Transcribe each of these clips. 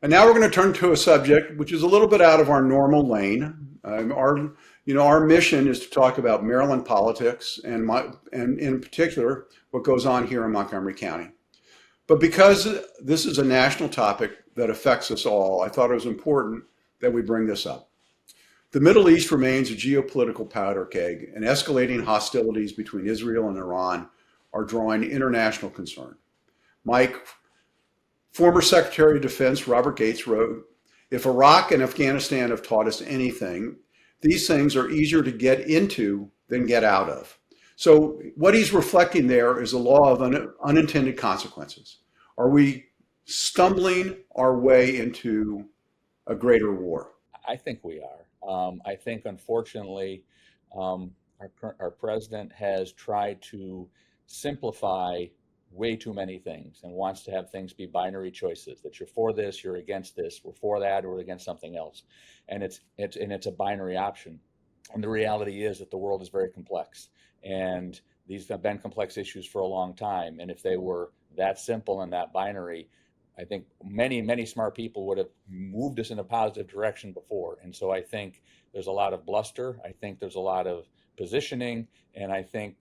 And now we're going to turn to a subject which is a little bit out of our normal lane. Our mission is to talk about Maryland politics and in particular what goes on here in Montgomery County. But because this is a national topic that affects us all, I thought it was important that we bring this up. The Middle East remains a geopolitical powder keg, and escalating hostilities between Israel and Iran are drawing international concern. Mike, former Secretary of Defense Robert Gates wrote, "If Iraq and Afghanistan have taught us anything, these things are easier to get into than get out of." So what he's reflecting there is the law of unintended consequences. Are we stumbling our way into a greater war? I think we are. I think, unfortunately, our president has tried to simplify way too many things and wants to have things be binary choices, that you're for this, you're against this, we're for that, or we're against something else. And it's a binary option. And the reality is that the world is very complex. And these have been complex issues for a long time. And if they were that simple and that binary, I think many, many smart people would have moved us in a positive direction before. And so I think there's a lot of bluster. I think there's a lot of positioning. And I think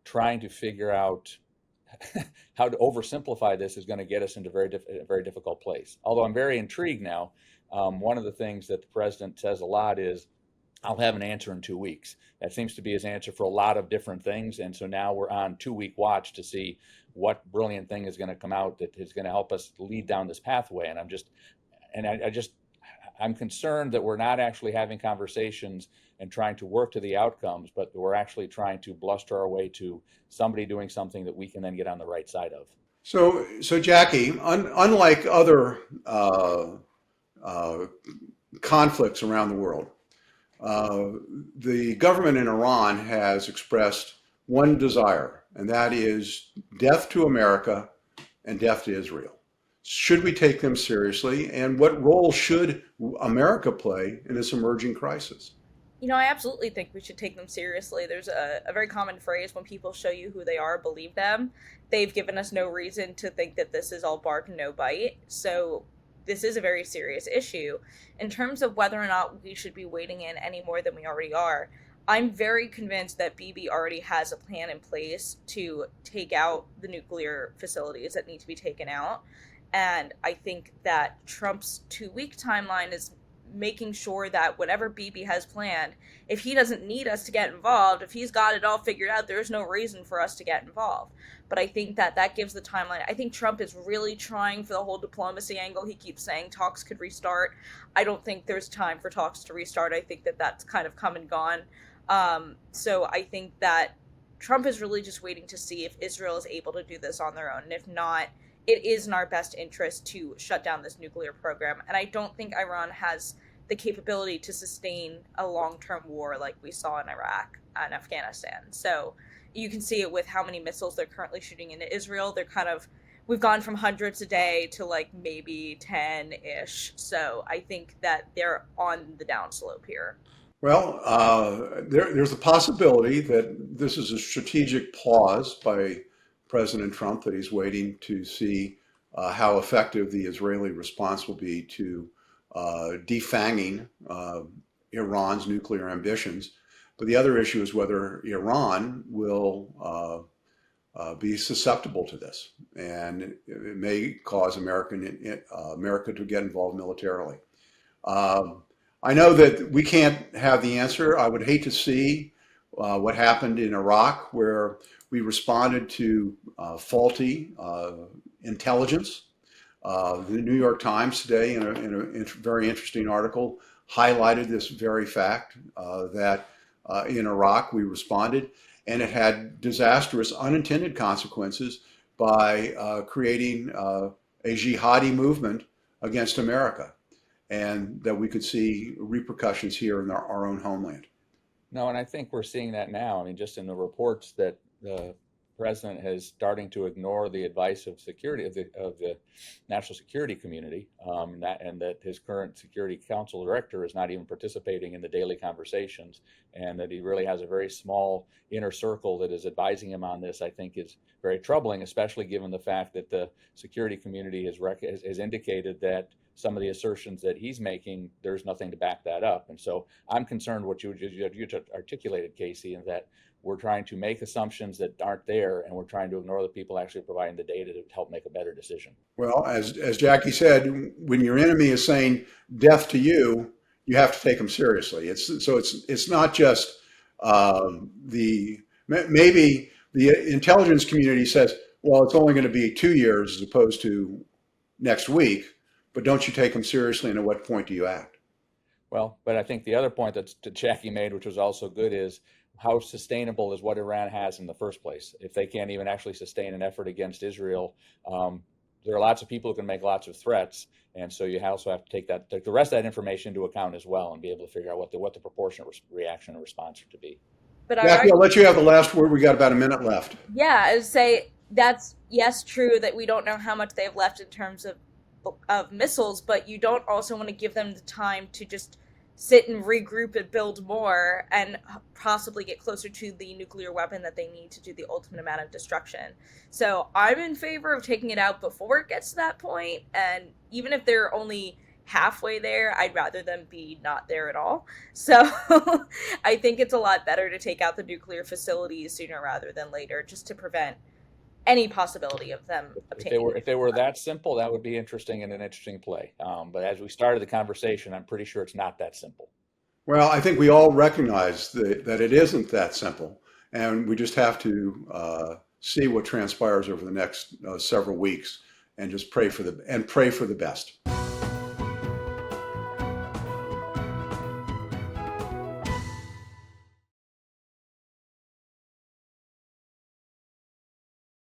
trying to figure out how to oversimplify this is going to get us into a very difficult place. Although I'm very intrigued now. One of the things that the president says a lot is, "I'll have an answer in 2 weeks." That seems to be his answer for a lot of different things. And so now we're on 2-week watch to see what brilliant thing is going to come out that is going to help us lead down this pathway. And I'm concerned that we're not actually having conversations and trying to work to the outcomes, but we're actually trying to bluster our way to somebody doing something that we can then get on the right side of. So Jackie, unlike other uh, conflicts around the world, the government in Iran has expressed one desire, and that is death to America and death to Israel. Should we take them seriously? And what role should America play in this emerging crisis? I absolutely think we should take them seriously. There's a very common phrase: when people show you who they are, believe them. They've given us no reason to think that this is all bark and no bite. So this is a very serious issue. In terms of whether or not we should be wading in any more than we already are, I'm very convinced that Bibi already has a plan in place to take out the nuclear facilities that need to be taken out. And I think that Trump's 2-week timeline is making sure that whatever Bibi has planned, if he doesn't need us to get involved, if he's got it all figured out, there's no reason for us to get involved. But I think that gives the timeline. I think Trump is really trying for the whole diplomacy angle. He keeps saying talks could restart. I don't think there's time for talks to restart. I think that's kind of come and gone. So I think that Trump is really just waiting to see if Israel is able to do this on their own. And if not, it is in our best interest to shut down this nuclear program. And I don't think Iran has the capability to sustain a long-term war like we saw in Iraq and Afghanistan. So you can see it with how many missiles they're currently shooting into Israel. We've gone from hundreds a day to like maybe 10-ish. So I think that they're on the downslope here. Well, there's a possibility that this is a strategic pause by President Trump, that he's waiting to see how effective the Israeli response will be to defanging Iran's nuclear ambitions. But the other issue is whether Iran will be susceptible to this, and it may cause America to get involved militarily. I know that we can't have the answer. I would hate to see what happened in Iraq, where we responded to faulty intelligence. The New York Times today, in a very interesting article, highlighted this very fact, that in Iraq we responded, and it had disastrous unintended consequences by creating a jihadi movement against America, and that we could see repercussions here in our own homeland. No, and I think we're seeing that now. I mean, just in the reports that the president is starting to ignore the advice of the national security community, and that his current Security Council director is not even participating in the daily conversations, and that he really has a very small inner circle that is advising him on this. I think is very troubling, especially given the fact that the security community has indicated that some of the assertions that he's making, there's nothing to back that up. And so I'm concerned what you articulated, Casey, and that we're trying to make assumptions that aren't there, and we're trying to ignore the people actually providing the data to help make a better decision. Well, as Jackie said, when your enemy is saying death to you, you have to take them seriously. It's not just maybe the intelligence community says, well, it's only going to be 2 years as opposed to next week, but don't you take them seriously, and at what point do you act? Well, but I think the other point that Jackie made, which was also good, is how sustainable is what Iran has in the first place? If they can't even actually sustain an effort against Israel, there are lots of people who can make lots of threats, and so you also have to take the rest of that information into account as well, and be able to figure out what the proportionate reaction and response are to be. But Jackie, I'll let you have the last word. We got about a minute left. yeah, I would say that's, yes, true that we don't know how much they have left in terms of missiles, but you don't also want to give them the time to just sit and regroup and build more and possibly get closer to the nuclear weapon that they need to do the ultimate amount of destruction. So I'm in favor of taking it out before it gets to that point, and even if they're only halfway there, I'd rather them be not there at all. So I think it's a lot better to take out the nuclear facilities sooner rather than later, just to prevent any possibility of them obtaining. If they were that simple, that would be interesting and an interesting play. But as we started the conversation, I'm pretty sure it's not that simple. Well, I think we all recognize that it isn't that simple, and we just have to see what transpires over the next several weeks, and just pray for the best.